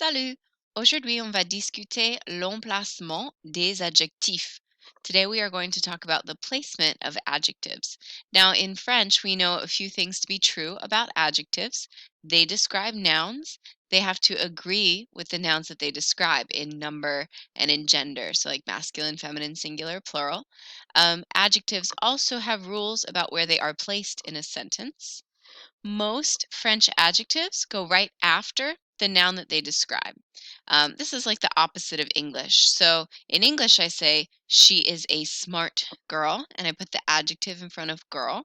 Salut! Aujourd'hui, on va discuter l'emplacement des adjectifs. Today, we are going to talk about the placement of adjectives. Now, in French, we know a few things to be true about adjectives. They describe nouns. They have to agree with the nouns that they describe in number and in gender, so like masculine, feminine, singular, plural. Adjectives also have rules about where they are placed in a sentence. Most French adjectives go right after the noun that they describe. This is like the opposite of English. So in English, I say, she is a smart girl, and I put the adjective in front of girl.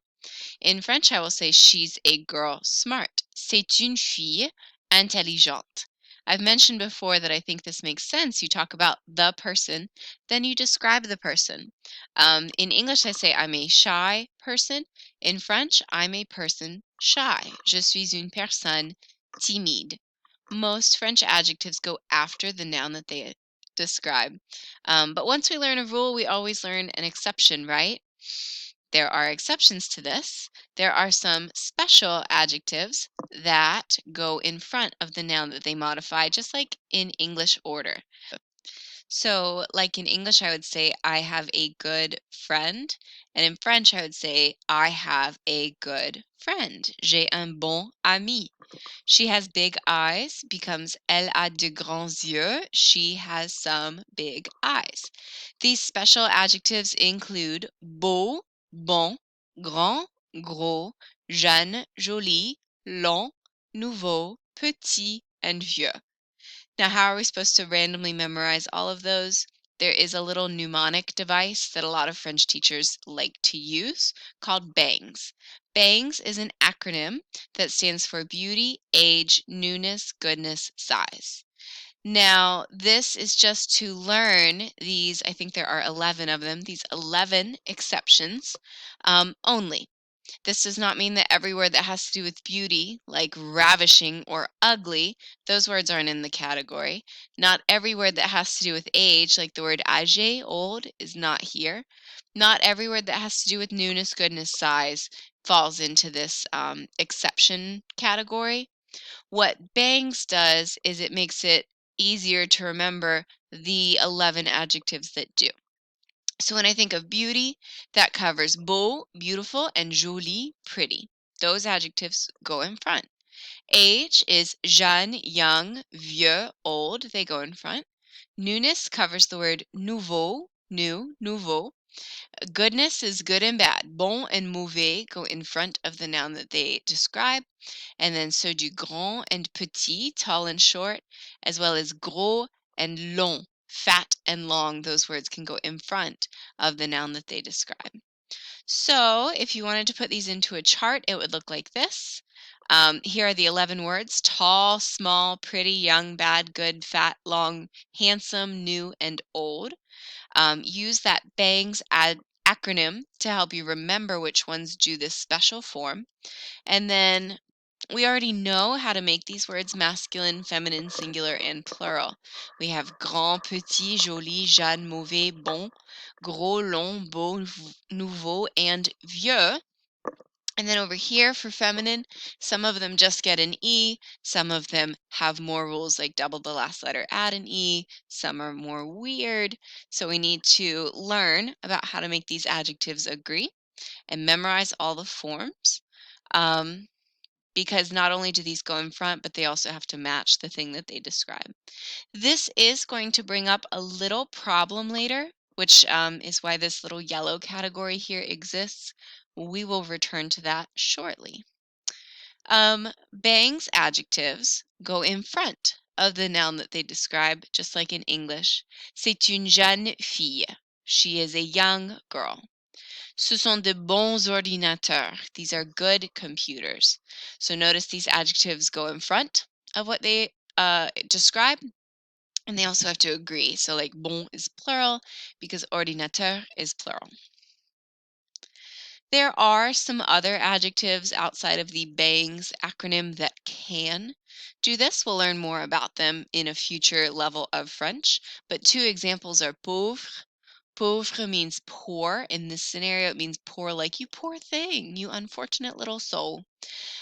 In French, I will say, she's a girl smart. C'est une fille intelligente. I've mentioned before that I think this makes sense. You talk about the person, then you describe the person. In English, I say, I'm a shy person. In French, I'm a person shy. Je suis une personne timide. Most French adjectives go after the noun that they describe. But once we learn a rule, we always learn an exception, right? There are exceptions to this. There are some special adjectives that go in front of the noun that they modify, just like in English order. So, like in English, I would say, I have a good friend. And in French, I would say, I have a good friend. J'ai un bon ami. She has big eyes becomes elle a de grands yeux. She has some big eyes. These special adjectives include beau, bon, grand, gros, jeune, joli, long, nouveau, petit, and vieux. Now, how are we supposed to randomly memorize all of those? There is a little mnemonic device that a lot of French teachers like to use called BANGS. BANGS is an acronym that stands for beauty, age, newness, goodness, size. Now, this is just to learn these, I think there are 11 of them, these 11 exceptions only. This does not mean that every word that has to do with beauty, like ravishing or ugly, those words aren't in the category. Not every word that has to do with age, like the word âgé, old, is not here. Not every word that has to do with newness, goodness, size falls into this exception category. What bangs does is it makes it easier to remember the 11 adjectives that do. So when I think of beauty, that covers beau, beautiful, and jolie, pretty. Those adjectives go in front. Age is jeune, young, vieux, old. They go in front. Newness covers the word nouveau, new, nouveau. Goodness is good and bad. Bon and mauvais go in front of the noun that they describe. And then so do grand and petit, tall and short, as well as gros and long, fat and long. Those words can go in front of the noun that they describe. So if you wanted to put these into a chart, it would look like this. Here are the 11 words: tall, small, pretty, young, bad, good, fat, long, handsome, new, and old. Use that BANGS acronym to help you remember which ones do this special form. And then we already know how to make these words masculine, feminine, singular, and plural. We have grand, petit, joli, jeune, mauvais, bon, gros, long, beau, nouveau, and vieux. And then over here for feminine, some of them just get an E, some of them have more rules like double the last letter, add an E, some are more weird. So we need to learn about how to make these adjectives agree and memorize all the forms. Because not only do these go in front, but they also have to match the thing that they describe. This is going to bring up a little problem later, which is why this little yellow category here exists. We will return to that shortly. Bang's adjectives go in front of the noun that they describe, just like in English. C'est une jeune fille. She is a young girl. Ce sont de bons ordinateurs. These are good computers. So notice these adjectives go in front of what they describe, and they also have to agree. So like bon is plural because ordinateur is plural. There are some other adjectives outside of the BANGS acronym that can do this. We'll learn more about them in a future level of French, but two examples are pauvre. Pauvre means poor. In this scenario, it means poor like you poor thing, you unfortunate little soul.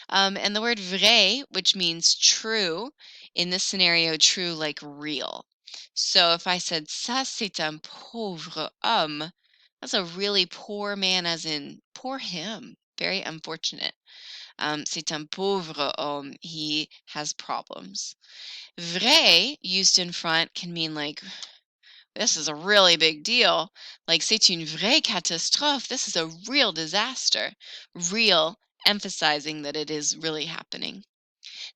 And the word vrai, which means true, In this scenario, true like real. So if I said, ça c'est un pauvre homme, that's a really poor man, as in poor him, very unfortunate. C'est un pauvre homme, he has problems. Vrai, used in front, can mean like, this is a really big deal. Like, c'est une vraie catastrophe. This is a real disaster. Real, emphasizing that it is really happening.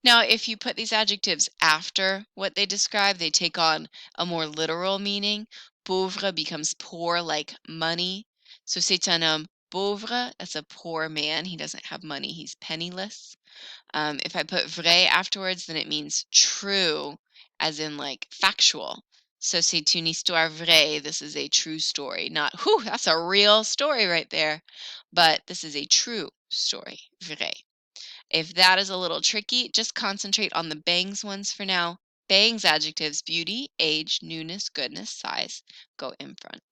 Now, if you put these adjectives after what they describe, they take on a more literal meaning. Pauvre becomes poor, like money. So c'est un homme pauvre, that's a poor man. He doesn't have money, he's penniless. If I put vrai afterwards, then it means true, as in like factual. So c'est une histoire vraie. This is a true story. Not, whew, that's a real story right there. But this is a true story. Vrai. If that is a little tricky, just concentrate on the bangs ones for now. Bangs adjectives, beauty, age, newness, goodness, size, go in front.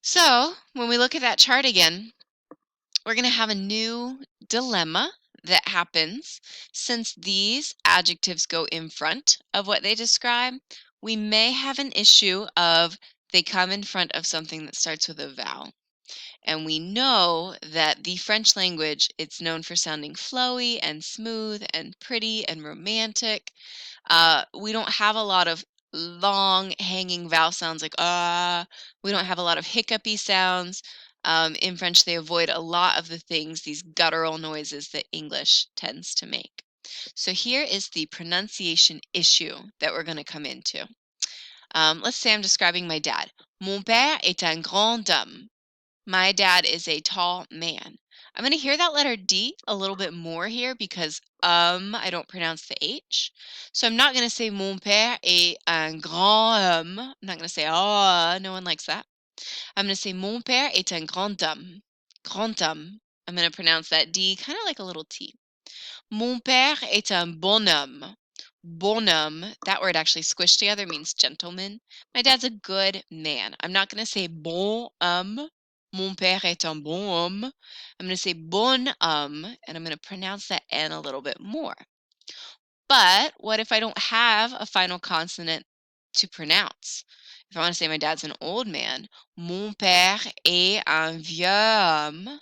So when we look at that chart again, we're going to have a new dilemma that happens. Since these adjectives go in front of what they describe, we may have an issue of they come in front of something that starts with a vowel. And we know that the French language, it's known for sounding flowy and smooth and pretty and romantic. We don't have a lot of long hanging vowel sounds like ah. We don't have a lot of hiccupy sounds. In French, they avoid a lot of the things, these guttural noises that English tends to make. So here is the pronunciation issue that we're going to come into. Let's say I'm describing my dad. Mon père est un grand homme. My dad is a tall man. I'm going to hear that letter D a little bit more here because I don't pronounce the H. So I'm not going to say mon père est un grand homme. I'm not going to say no one likes that. I'm going to say mon père est un grand homme. Grand homme. I'm going to pronounce that D kind of like a little T. Mon père est un bonhomme. Bonhomme, that word actually squished together means gentleman. My dad's a good man. I'm not going to say bon homme. Mon père est un bon homme. I'm going to say bon homme, and I'm going to pronounce that N a little bit more. But what if I don't have a final consonant to pronounce? If I want to say my dad's an old man, mon père est un vieux homme.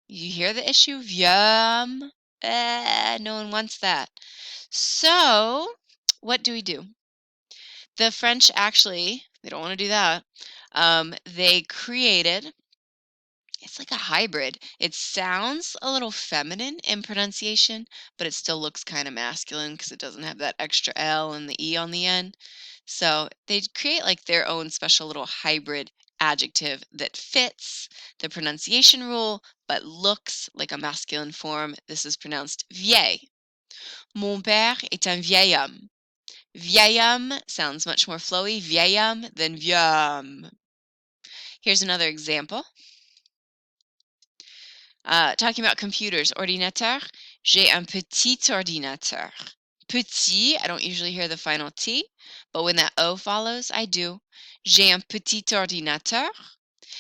You hear the issue? Vieux homme. No one wants that. So, what do we do? The French actually, they don't want to do that. They created, it's like a hybrid. It sounds a little feminine in pronunciation, but it still looks kind of masculine because it doesn't have that extra L and the E on the end. So they create like their own special little hybrid adjective that fits the pronunciation rule but looks like a masculine form. This is pronounced vieil. Mon père est un vieil homme. Vieil homme sounds much more flowy, vieil homme, than vieux homme. Here's another example. Talking about computers, ordinateur, j'ai un petit ordinateur. Petit, I don't usually hear the final T, but when that O follows, I do. J'ai un petit ordinateur.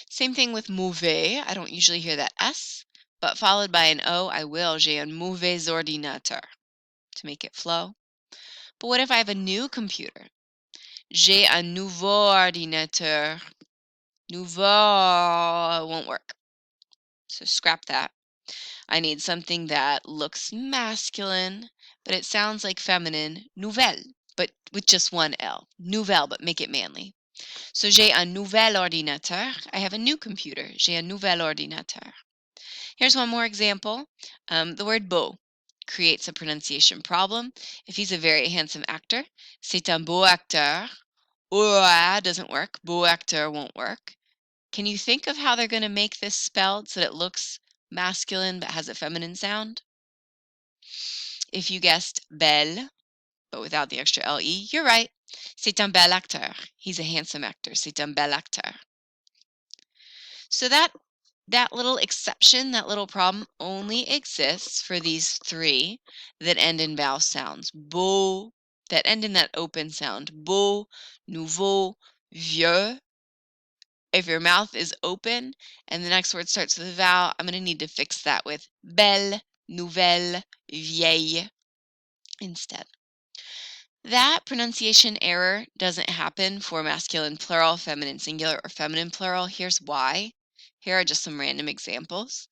Same thing with mauvais, I don't usually hear that S, but followed by an O, I will. J'ai un mauvais ordinateur to make it flow. But what if I have a new computer? J'ai un nouveau ordinateur. Nouveau won't work. So scrap that. I need something that looks masculine, but it sounds like feminine. Nouvelle, but with just one L. Nouvelle, but make it manly. So j'ai un nouvel ordinateur. I have a new computer. J'ai un nouvel ordinateur. Here's one more example. The word beau creates a pronunciation problem. If he's a very handsome actor, c'est un beau acteur. Doesn't work. Beau acteur won't work. Can you think of how they're going to make this spelled so that it looks masculine but has a feminine sound? If you guessed belle, but without the extra LE, you're right. C'est un bel acteur. He's a handsome actor. C'est un bel acteur. So that little exception, that little problem only exists for these three that end in vowel sounds. Beau, that end in that open sound. Beau, nouveau, vieux. If your mouth is open and the next word starts with a vowel, I'm going to need to fix that with belle, nouvelle, vieille. instead. That pronunciation error doesn't happen for masculine plural, feminine singular, or feminine plural. Here's why. Here are just some random examples.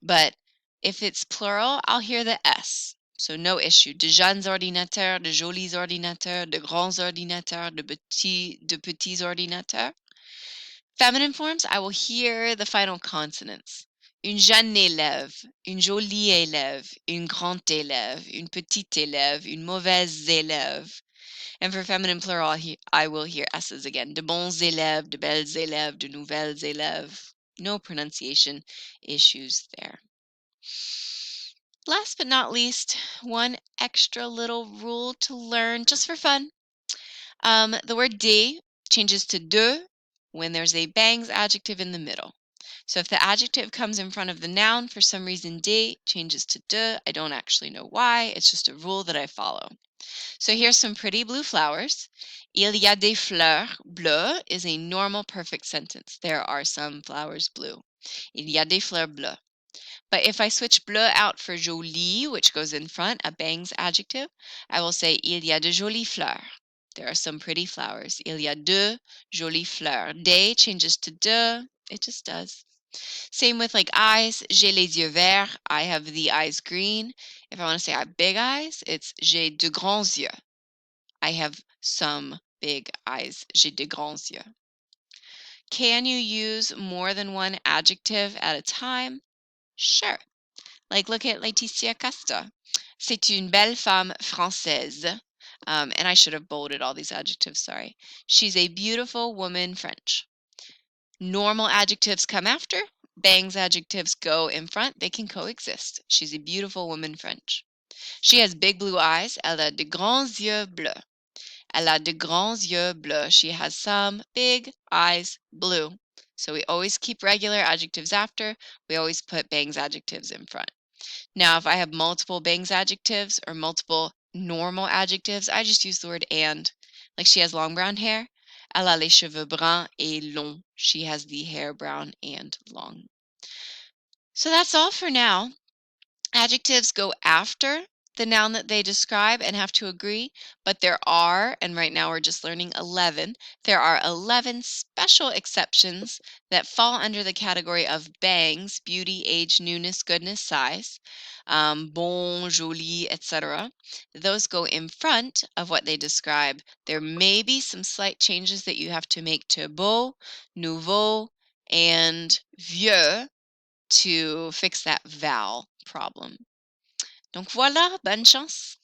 But if it's plural, I'll hear the S. So no issue. De jeunes ordinateurs, de jolis ordinateurs, de grands ordinateurs, de petits ordinateurs. Feminine forms, I will hear the final consonants. Une jeune élève, une jolie élève, une grande élève, une petite élève, une mauvaise élève. And for feminine plural, I will hear S's again. De bons élèves, de belles élèves, de nouvelles élèves. No pronunciation issues there. Last but not least, one extra little rule to learn just for fun. The word de changes to de when there's a bangs adjective in the middle. So if the adjective comes in front of the noun, for some reason de changes to de. I don't actually know why. It's just a rule that I follow. So here's some pretty blue flowers. Il y a des fleurs bleues is a normal perfect sentence. There are some flowers blue. Il y a des fleurs bleues. But if I switch bleu out for jolie, which goes in front, a bangs adjective, I will say il y a de jolies fleurs. There are some pretty flowers. Il y a de jolies fleurs. De changes to de. It just does. Same with like eyes. J'ai les yeux verts. I have the eyes green. If I want to say I have big eyes, it's j'ai de grands yeux. I have some big eyes. J'ai de grands yeux. Can you use more than one adjective at a time? Sure. Like, look at Laetitia Casta. C'est une belle femme française. And I should have bolded all these adjectives, sorry. She's a beautiful woman French. Normal adjectives come after. Bangs adjectives go in front. They can coexist. She's a beautiful woman French. She has big blue eyes. Elle a de grands yeux bleus. Elle a de grands yeux bleus. She has some big eyes blue. So we always keep regular adjectives after. We always put bangs adjectives in front. Now, if I have multiple bangs adjectives or multiple normal adjectives, I just use the word and. Like she has long brown hair. Elle a les cheveux bruns et longs. She has the hair brown and long. So that's all for now. Adjectives go after the noun that they describe and have to agree, but there are, and right now we're just learning 11, there are 11 special exceptions that fall under the category of bangs: beauty, age, newness, goodness, size, bon, joli, etc. Those go in front of what they describe. There may be some slight changes that you have to make to beau, nouveau, and vieux to fix that vowel problem. Donc voilà, bonne chance!